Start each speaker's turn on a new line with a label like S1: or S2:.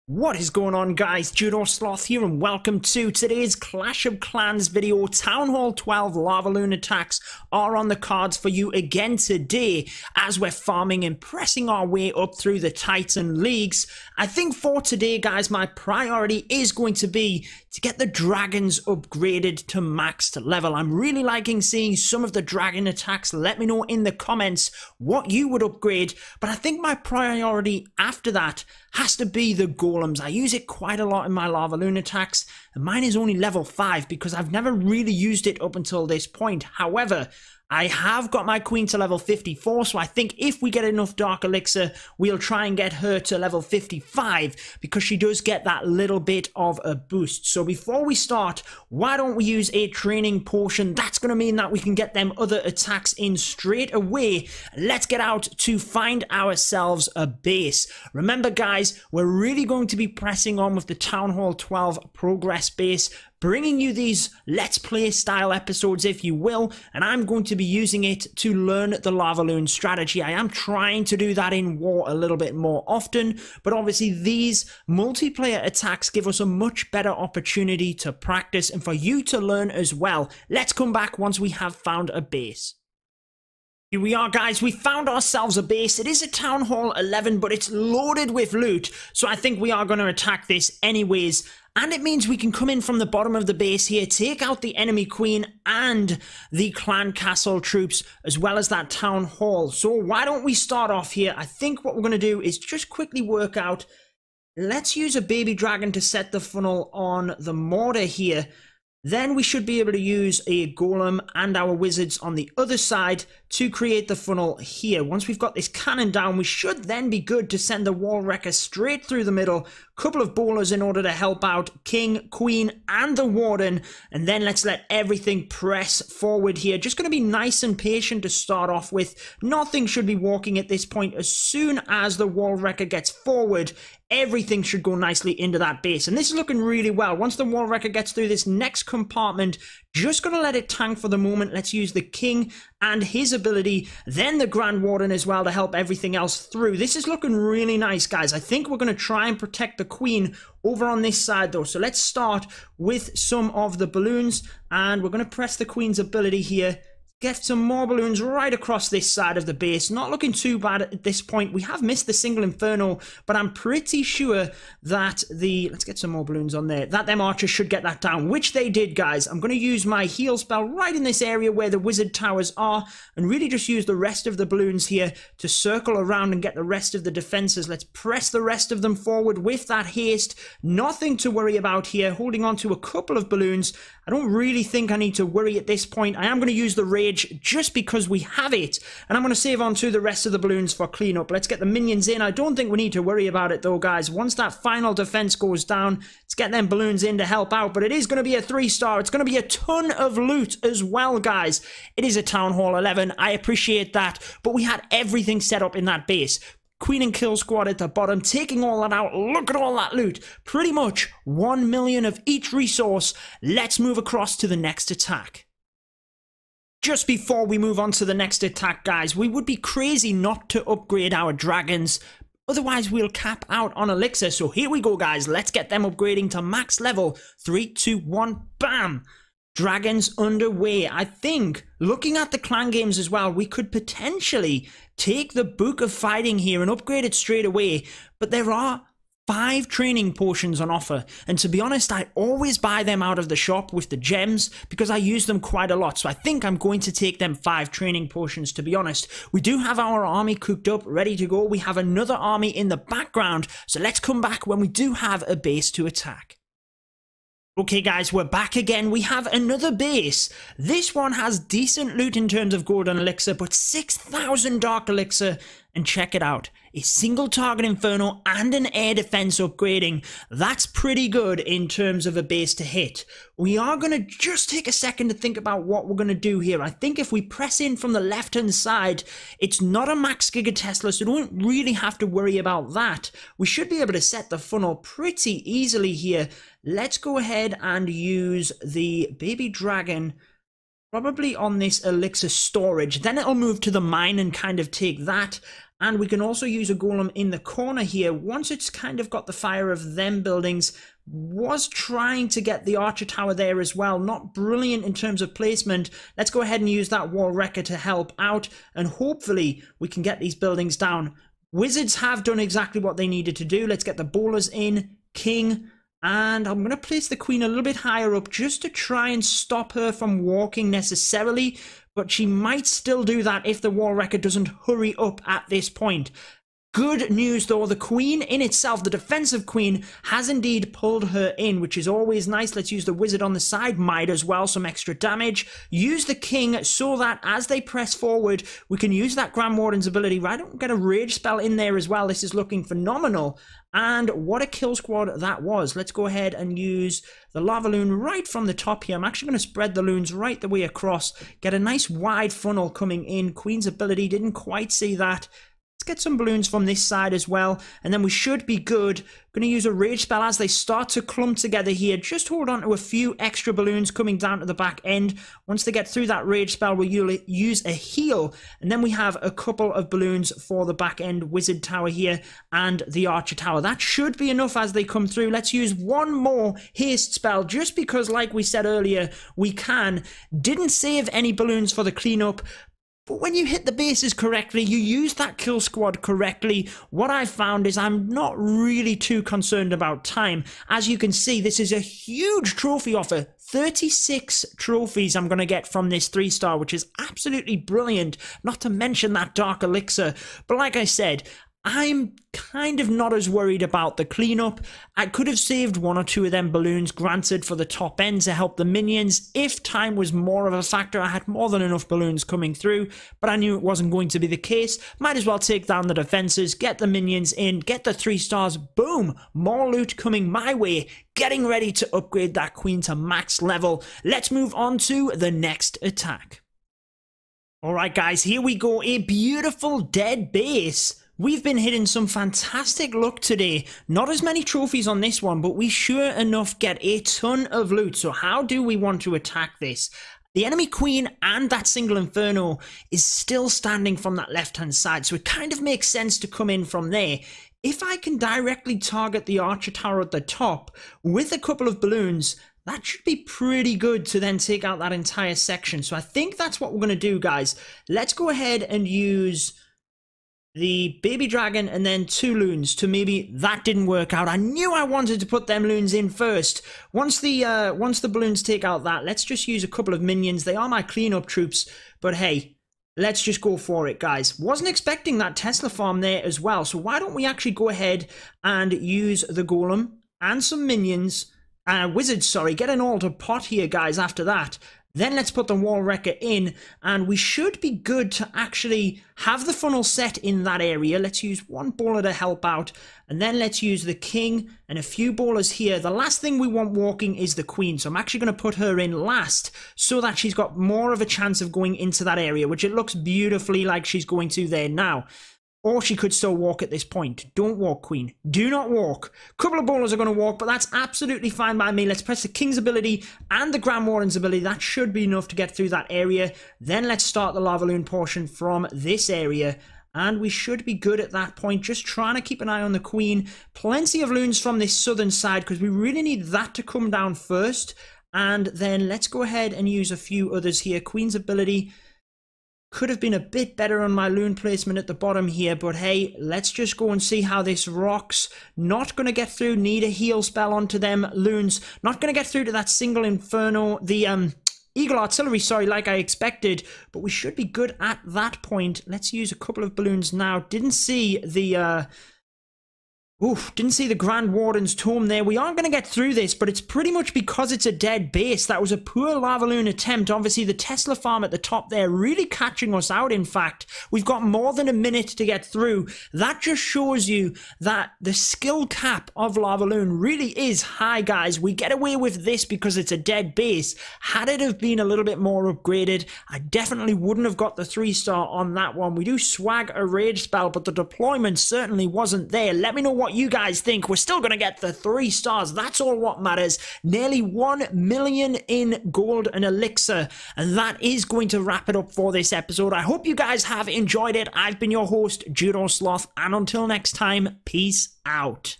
S1: What is going on, guys? Judo, Sloth here, and welcome to today's Clash of Clans video. Town Hall 12 LavaLoon attacks are on the cards for you again today as we're farming and pressing our way up through the Titan leagues. I think for today, guys, my priority is going to be to get the dragons upgraded to maxed level. I'm really liking seeing some of the dragon attacks. Let me know in the comments what you would upgrade, but I think my priority after that has to be the golems. I use it quite a lot in my LavaLoon attacks, and mine is only level 5 because I've never really used it up until this point. However, I have got my queen to level 54, so I think if we get enough dark elixir, we'll try and get her to level 55 because she does get that little bit of a boost. So before we start, why don't we use a training potion? That's going to mean that we can get them other attacks in straight away. Let's get out to find ourselves a base. Remember, guys, we're really going to be pressing on with the Town Hall 12 progress base, bringing you these Let's Play style episodes, if you will, and I'm going to be using it to learn the LavaLoon strategy. I am trying to do that in war a little bit more often, but obviously these multiplayer attacks give us a much better opportunity to practice and for you to learn as well. Let's come back once we have found a base. Here we are, guys. We found ourselves a base. It is a Town Hall 11, but it's loaded with loot, so I think we are going to attack this anyways. And it means we can come in from the bottom of the base here, take out the enemy queen and the clan castle troops, as well as that town hall. So why don't we start off here? I think what we're going to do is just quickly work out. Let's use a baby dragon to set the funnel on the mortar here. Then we should be able to use a golem and our wizards on the other side to create the funnel here. Once we've got this cannon down, we should then be good to send the wall wrecker straight through the middle. Couple of bowlers in order to help out king, queen, and the warden. And then let's let everything press forward here. Just going to be nice and patient to start off with. Nothing should be walking at this point. As soon as the wall wrecker gets forward, everything should go nicely into that base. And this is looking really well. Once the wall wrecker gets through this next compartment, just going to let it tank for the moment. Let's use the king and his ability, then the Grand Warden as well to help everything else through. This is looking really nice, guys. I think we're going to try and protect the queen over on this side, though. So let's start with some of the balloons, and we're going to press the queen's ability here. Get some more balloons right across this side of the base. Not looking too bad at this point. We have missed the single inferno, but I'm pretty sure that let's get some more balloons on there, that them archers should get that down, which they did, guys. I'm going to use my heal spell right in this area where the wizard towers are and really just use the rest of the balloons here to circle around and get the rest of the defenses. Let's press the rest of them forward with that haste. Nothing to worry about here. Holding on to a couple of balloons. I don't really think I need to worry at this point. I am going to use the rage just because we have it, and I'm going to save on to the rest of the balloons for cleanup. Let's get the minions in. I don't think we need to worry about it though, guys. Once that final defense goes down, let's get them balloons in to help out. But it is going to be a 3-star. It's going to be a ton of loot as well, guys. It is a Town Hall 11. I appreciate that, but we had everything set up in that base. Queen and kill squad at the bottom, taking all that out. Look at all that loot. Pretty much 1 million of each resource. Let's move across to the next attack. Just before we move on to the next attack, guys, we would be crazy not to upgrade our dragons. Otherwise, we'll cap out on elixir. So here we go, guys. Let's get them upgrading to max level. 3, 2, 1, bam! Dragons underway. I think, looking at the clan games as well, we could potentially take the Book of Fighting here and upgrade it straight away. But there are 5 training potions on offer, and to be honest, I always buy them out of the shop with the gems because I use them quite a lot. So I think I'm going to take them 5 training potions, to be honest. We do have our army cooked up, ready to go. We have another army in the background, so let's come back when we do have a base to attack. Okay, guys, we're back again. We have another base. This one has decent loot in terms of golden elixir, but 6,000 dark elixir. And check it out, a single target inferno and an air defense upgrading. That's pretty good in terms of a base to hit. We are going to just take a second to think about what we're going to do here. I think if we press in from the left hand side, it's not a max gigatesla, so don't really have to worry about that. We should be able to set the funnel pretty easily here. Let's go ahead and use the baby dragon probably on this elixir storage. Then it'll move to the mine and kind of take that. And we can also use a golem in the corner here. Once it's kind of got the fire of them buildings, was trying to get the archer tower there as well. Not brilliant in terms of placement. Let's go ahead and use that wall wrecker to help out, and hopefully we can get these buildings down. Wizards have done exactly what they needed to do. Let's get the bowlers in, king, and I'm going to place the queen a little bit higher up just to try and stop her from walking necessarily, but she might still do that if the wall wrecker doesn't hurry up at this point. Good news though, the queen in itself, the defensive queen, has indeed pulled her in, which is always nice. Let's use the wizard on the side, might as well, some extra damage. Use the king so that as they press forward, we can use that Grand Warden's ability. Right, don't get a rage spell in there as well. This is looking phenomenal. And what a kill squad that was. Let's go ahead and use the LavaLoon right from the top here. I'm actually going to spread the loons right the way across, get a nice wide funnel coming in. Queen's ability, didn't quite see that. Let's get some balloons from this side as well, and then we should be good. Going to use a rage spell as they start to clump together here. Just hold on to a few extra balloons coming down to the back end. Once they get through that rage spell, we'll use a heal, and then we have a couple of balloons for the back end wizard tower here and the archer tower. That should be enough as they come through. Let's use one more haste spell, just because, like we said earlier, we can. Didn't save any balloons for the cleanup, but when you hit the bases correctly, you use that kill squad correctly, what I've found is I'm not really too concerned about time. As you can see, this is a huge trophy offer. 36 trophies I'm going to get from this 3-star, which is absolutely brilliant, not to mention that dark elixir. But like I said, I'm kind of not as worried about the cleanup. I could have saved one or two of them balloons, granted, for the top end to help the minions. If time was more of a factor, I had more than enough balloons coming through, but I knew it wasn't going to be the case. Might as well take down the defenses, get the minions in, get the 3 stars, boom, more loot coming my way, getting ready to upgrade that queen to max level. Let's move on to the next attack. Alright guys, here we go, a beautiful dead base. We've been hitting some fantastic luck today. Not as many trophies on this one, but we sure enough get a ton of loot. So how do we want to attack this? The enemy queen and that single inferno is still standing from that left-hand side, so it kind of makes sense to come in from there. If I can directly target the archer tower at the top with a couple of balloons, that should be pretty good to then take out that entire section. So I think that's what we're going to do, guys. Let's go ahead and use the baby dragon and then 2 loons to maybe that didn't work out. I knew I wanted to put them loons in first. Once the balloons take out that, let's just use a couple of minions. They are my cleanup troops, but hey, let's just go for it, guys. Wasn't expecting that Tesla farm there as well, so why don't we actually go ahead and use the golem and some minions, wizards, sorry, get an altar pot here, guys, after that. Then let's put the wall wrecker in, and we should be good to actually have the funnel set in that area. Let's use one bowler to help out, and then let's use the king and a few bowlers here. The last thing we want walking is the queen, so I'm actually going to put her in last so that she's got more of a chance of going into that area, which it looks beautifully like she's going to there now. Or she could still walk at this point. Don't walk, queen. Do not walk. A couple of bowlers are going to walk, but that's absolutely fine by me. Let's press the king's ability and the Grand Warden's ability. That should be enough to get through that area. Then let's start the LavaLoon portion from this area. And we should be good at that point. Just trying to keep an eye on the queen. Plenty of loons from this southern side because we really need that to come down first. And then let's go ahead and use a few others here. Queen's ability could have been a bit better on my loon placement at the bottom here, but hey, let's just go and see how this rocks. Not going to get through, need a heal spell onto them loons. Not going to get through to that single inferno, the eagle artillery, sorry, like I expected, but we should be good at that point. Let's use a couple of balloons now. Didn't see the didn't see the Grand Warden's Tome there. We aren't going to get through this, but it's pretty much because it's a dead base. That was a poor LavaLoon attempt. Obviously, the Tesla farm at the top there really catching us out, in fact. We've got more than a minute to get through. That just shows you that the skill cap of LavaLoon really is high, guys. We get away with this because it's a dead base. Had it have been a little bit more upgraded, I definitely wouldn't have got the 3-star on that one. We do swag a rage spell, but the deployment certainly wasn't there. Let me know what what you guys think. We're still going to get the 3 stars. That's all what matters. Nearly 1 million in gold and elixir. And that is going to wrap it up for this episode. I hope you guys have enjoyed it. I've been your host, Judo Sloth. And until next time, peace out.